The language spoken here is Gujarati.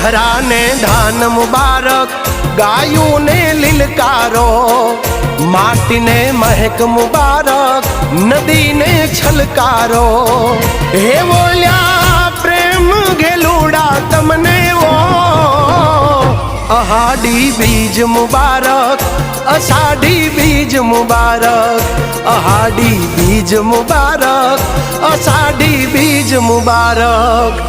ધરાને ધાન મુબારક, ગાયુંને લીલકારો, માટીને મહેક મુબારક, નદીને છલકારો. હે બોલ્યા પ્રેમ ઘેલુડા તમને ઓ, અહાડી બીજ મુબારક, અષાઢી બીજ મુબારક, અહાડી બીજ મુબારક, અષાઢી બીજ મુબારક.